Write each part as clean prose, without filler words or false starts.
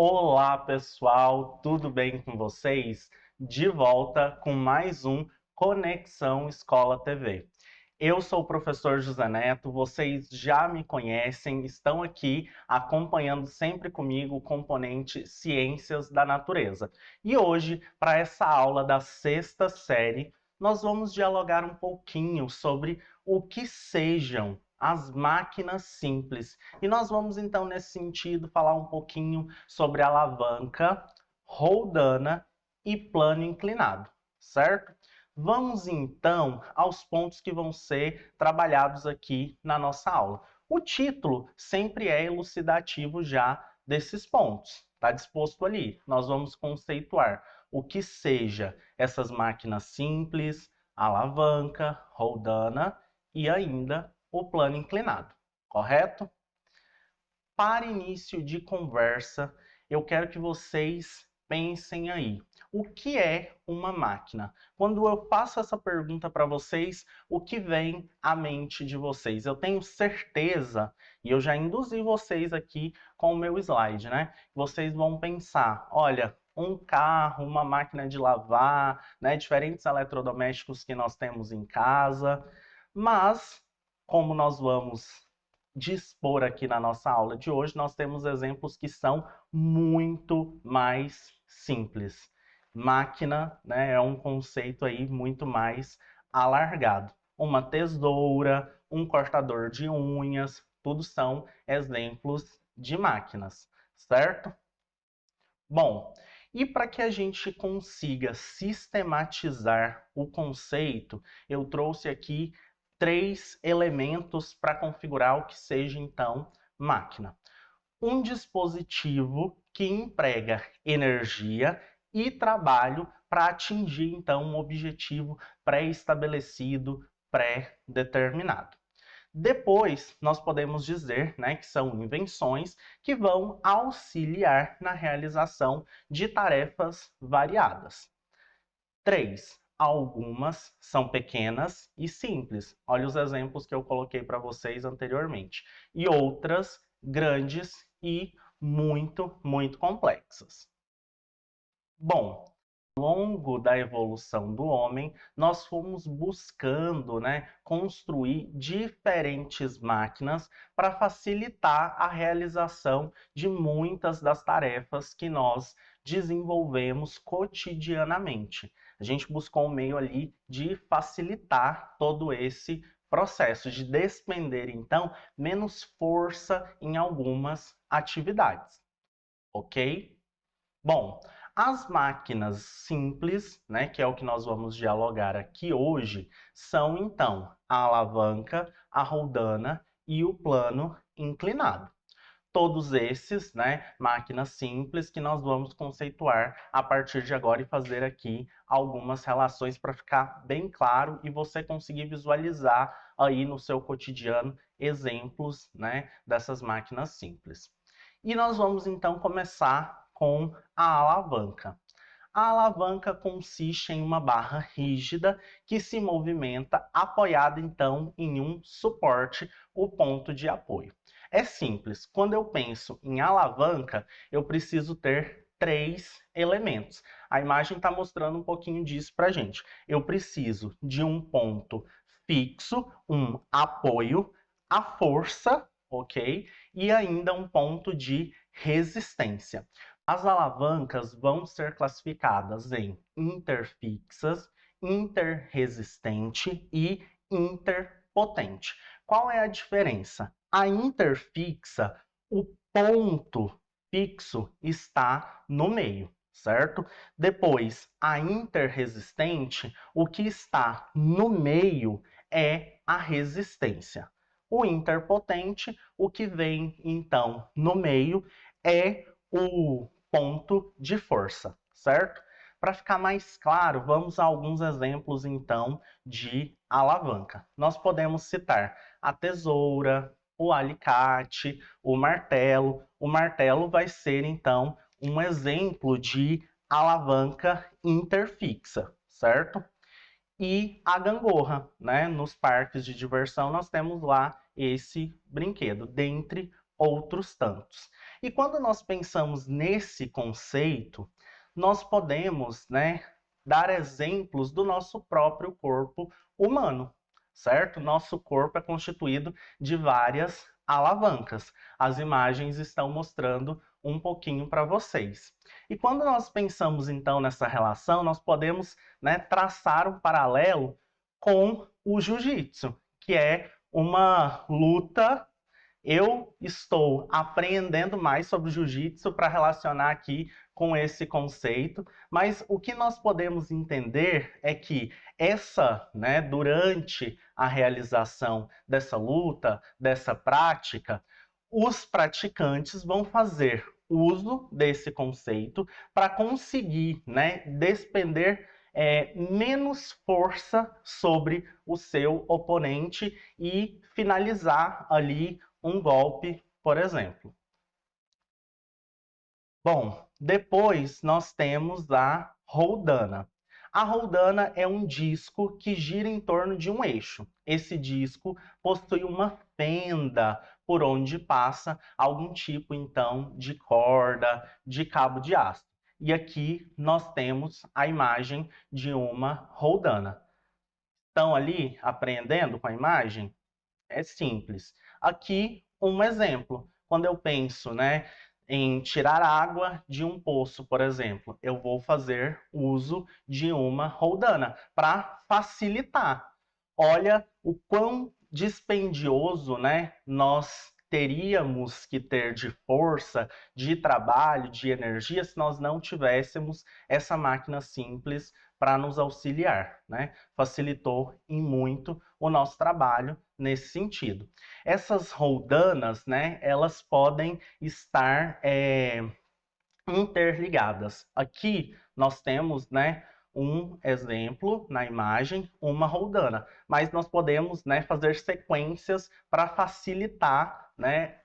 Olá, pessoal, tudo bem com vocês? De volta com mais um Conexão Escola TV. Eu sou o professor José Neto, vocês já me conhecem, estão aqui acompanhando sempre comigo o componente Ciências da Natureza. E hoje, para essa aula da sexta série, nós vamos dialogar um pouquinho sobre o que sejam as máquinas simples. E nós vamos então, nesse sentido, falar um pouquinho sobre alavanca, roldana e plano inclinado, certo? Vamos então aos pontos que vão ser trabalhados aqui na nossa aula. O título sempre é elucidativo já desses pontos, está disposto ali. Nós vamos conceituar o que seja essas máquinas simples, alavanca, roldana e ainda o plano inclinado, correto? Para início de conversa, eu quero que vocês pensem aí. O que é uma máquina? Quando eu faço essa pergunta para vocês, o que vem à mente de vocês? Eu tenho certeza, e eu já induzi vocês aqui com o meu slide, né? Vocês vão pensar, olha, um carro, uma máquina de lavar, né? Diferentes eletrodomésticos que nós temos em casa. Mas, como nós vamos dispor aqui na nossa aula de hoje, nós temos exemplos que são muito mais simples. Máquina, né, é um conceito aí muito mais alargado. Uma tesoura, um cortador de unhas, tudo são exemplos de máquinas, certo? Bom, e para que a gente consiga sistematizar o conceito, eu trouxe aqui 3 elementos para configurar o que seja, então, máquina. Um dispositivo que emprega energia e trabalho para atingir, então, um objetivo pré-estabelecido, pré-determinado. Depois, nós podemos dizer, né, que são invenções que vão auxiliar na realização de tarefas variadas. 3. Algumas são pequenas e simples. Olha os exemplos que eu coloquei para vocês anteriormente. E outras grandes e muito complexas. Bom, ao longo da evolução do homem, nós fomos buscando, né, construir diferentes máquinas para facilitar a realização de muitas das tarefas que nós desenvolvemos cotidianamente. A gente buscou um meio ali de facilitar todo esse processo, de despender, então, menos força em algumas atividades, ok? Bom, as máquinas simples, né, que é o que nós vamos dialogar aqui hoje, são então a alavanca, a roldana e o plano inclinado. Todos esses, né, máquinas simples que nós vamos conceituar a partir de agora e fazer aqui algumas relações para ficar bem claro e você conseguir visualizar aí no seu cotidiano exemplos, né, dessas máquinas simples. E nós vamos então começar com a alavanca. A alavanca consiste em uma barra rígida que se movimenta apoiada então em um suporte, o ponto de apoio. É simples, quando eu penso em alavanca, eu preciso ter 3 elementos. A imagem está mostrando um pouquinho disso para a gente. Eu preciso de um ponto fixo, um apoio, a força, ok? E ainda um ponto de resistência. As alavancas vão ser classificadas em interfixas, interresistente e interpotente. Qual é a diferença? A interfixa, o ponto fixo está no meio, certo? Depois, a interresistente, o que está no meio é a resistência. O interpotente, o que vem então no meio é o ponto de força, certo? Para ficar mais claro, vamos a alguns exemplos então de alavanca. Nós podemos citar a tesoura, o alicate, o martelo. O martelo vai ser então um exemplo de alavanca interfixa, certo? E a gangorra, né? Nos parques de diversão nós temos lá esse brinquedo, dentre outros tantos. E quando nós pensamos nesse conceito, nós podemos, né, dar exemplos do nosso próprio corpo humano, certo? Nosso corpo é constituído de várias alavancas. As imagens estão mostrando um pouquinho para vocês. E quando nós pensamos então nessa relação, nós podemos, né, traçar um paralelo com o jiu-jitsu, que é uma luta. Eu estou aprendendo mais sobre o jiu-jitsu para relacionar aqui com esse conceito, mas o que nós podemos entender é que durante a realização dessa luta, dessa prática, os praticantes vão fazer uso desse conceito para conseguir, né, despender menos força sobre o seu oponente e finalizar ali um golpe, por exemplo. Bom, depois nós temos a roldana. A roldana é um disco que gira em torno de um eixo. Esse disco possui uma fenda por onde passa algum tipo, então, de corda, de cabo de aço. E aqui nós temos a imagem de uma roldana. Estão ali aprendendo com a imagem? É simples. Aqui, um exemplo. Quando eu penso, né, em tirar água de um poço, por exemplo, eu vou fazer uso de uma roldana para facilitar. Olha o quão dispendioso, né, nós teríamos que ter de força, de trabalho, de energia, se nós não tivéssemos essa máquina simples para nos auxiliar, né? Facilitou em muito o nosso trabalho nesse sentido. Essas roldanas, né, elas podem estar interligadas. Aqui nós temos, né, um exemplo na imagem, uma roldana, mas nós podemos, né, fazer sequências para facilitar, né,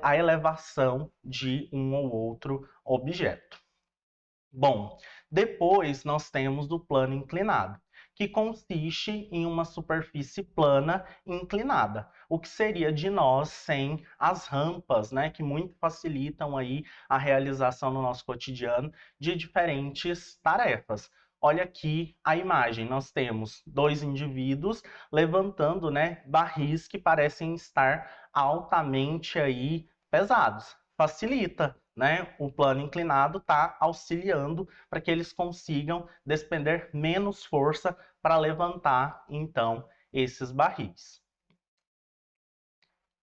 a elevação de um ou outro objeto. Bom, depois nós temos o plano inclinado, que consiste em uma superfície plana inclinada. O que seria de nós sem as rampas, né, que muito facilitam aí a realização no nosso cotidiano de diferentes tarefas. Olha aqui a imagem, nós temos dois indivíduos levantando, né, barris que parecem estar altamente aí pesados. Facilita, né? O plano inclinado está auxiliando para que eles consigam despender menos força para levantar, então, esses barris.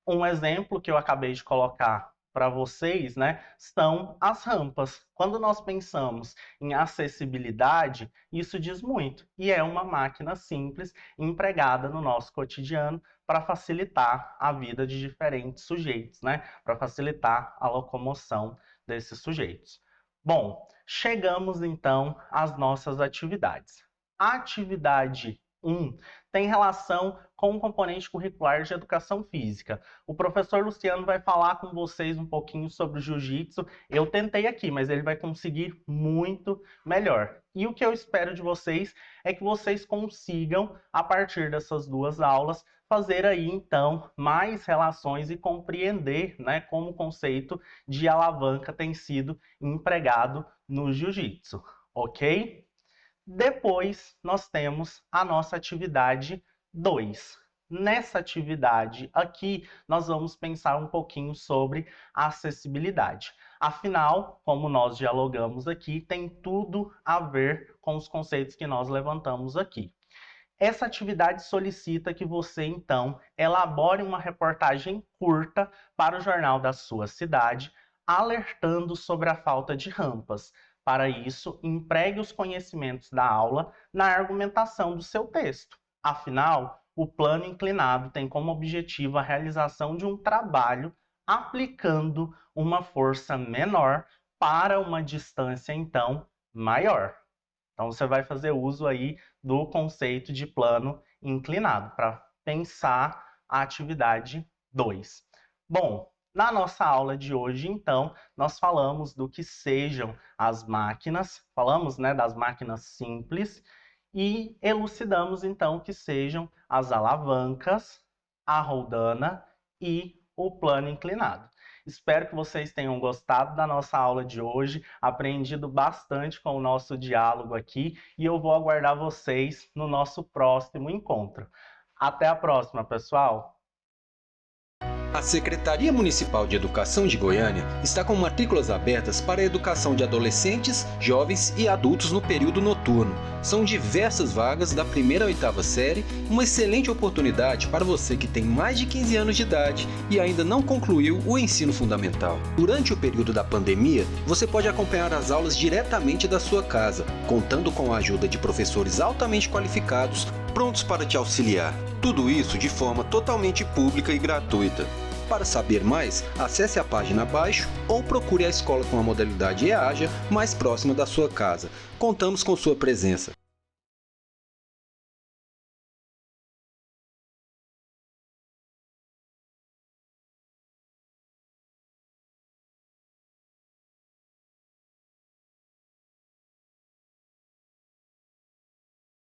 Um exemplo que eu acabei de colocar para vocês, né, são as rampas. Quando nós pensamos em acessibilidade, isso diz muito. E é uma máquina simples empregada no nosso cotidiano para facilitar a vida de diferentes sujeitos, né, para facilitar a locomoção desses sujeitos. Bom, chegamos então às nossas atividades. A atividade 1 tem relação com o componente curricular de educação física. O professor Luciano vai falar com vocês um pouquinho sobre o jiu-jitsu. Eu tentei aqui, mas ele vai conseguir muito melhor. E o que eu espero de vocês é que vocês consigam, a partir dessas duas aulas, fazer aí então mais relações e compreender, né, como o conceito de alavanca tem sido empregado no jiu-jitsu, ok? Depois, nós temos a nossa atividade 2. Nessa atividade aqui, nós vamos pensar um pouquinho sobre acessibilidade. Afinal, como nós dialogamos aqui, tem tudo a ver com os conceitos que nós levantamos aqui. Essa atividade solicita que você, então, elabore uma reportagem curta para o jornal da sua cidade, alertando sobre a falta de rampas. Para isso, empregue os conhecimentos da aula na argumentação do seu texto. Afinal, o plano inclinado tem como objetivo a realização de um trabalho aplicando uma força menor para uma distância, então, maior. Então, você vai fazer uso aí do conceito de plano inclinado para pensar a atividade 2. Bom, na nossa aula de hoje, então, nós falamos do que sejam as máquinas, falamos, né, das máquinas simples e elucidamos, então, o que sejam as alavancas, a roldana e o plano inclinado. Espero que vocês tenham gostado da nossa aula de hoje, aprendido bastante com o nosso diálogo aqui e eu vou aguardar vocês no nosso próximo encontro. Até a próxima, pessoal! A Secretaria Municipal de Educação de Goiânia está com matrículas abertas para a educação de adolescentes, jovens e adultos no período noturno. São diversas vagas da 1ª à 8ª série, uma excelente oportunidade para você que tem mais de 15 anos de idade e ainda não concluiu o ensino fundamental. Durante o período da pandemia, você pode acompanhar as aulas diretamente da sua casa, contando com a ajuda de professores altamente qualificados, prontos para te auxiliar. Tudo isso de forma totalmente pública e gratuita. Para saber mais, acesse a página abaixo ou procure a escola com a modalidade EAJA mais próxima da sua casa. Contamos com sua presença.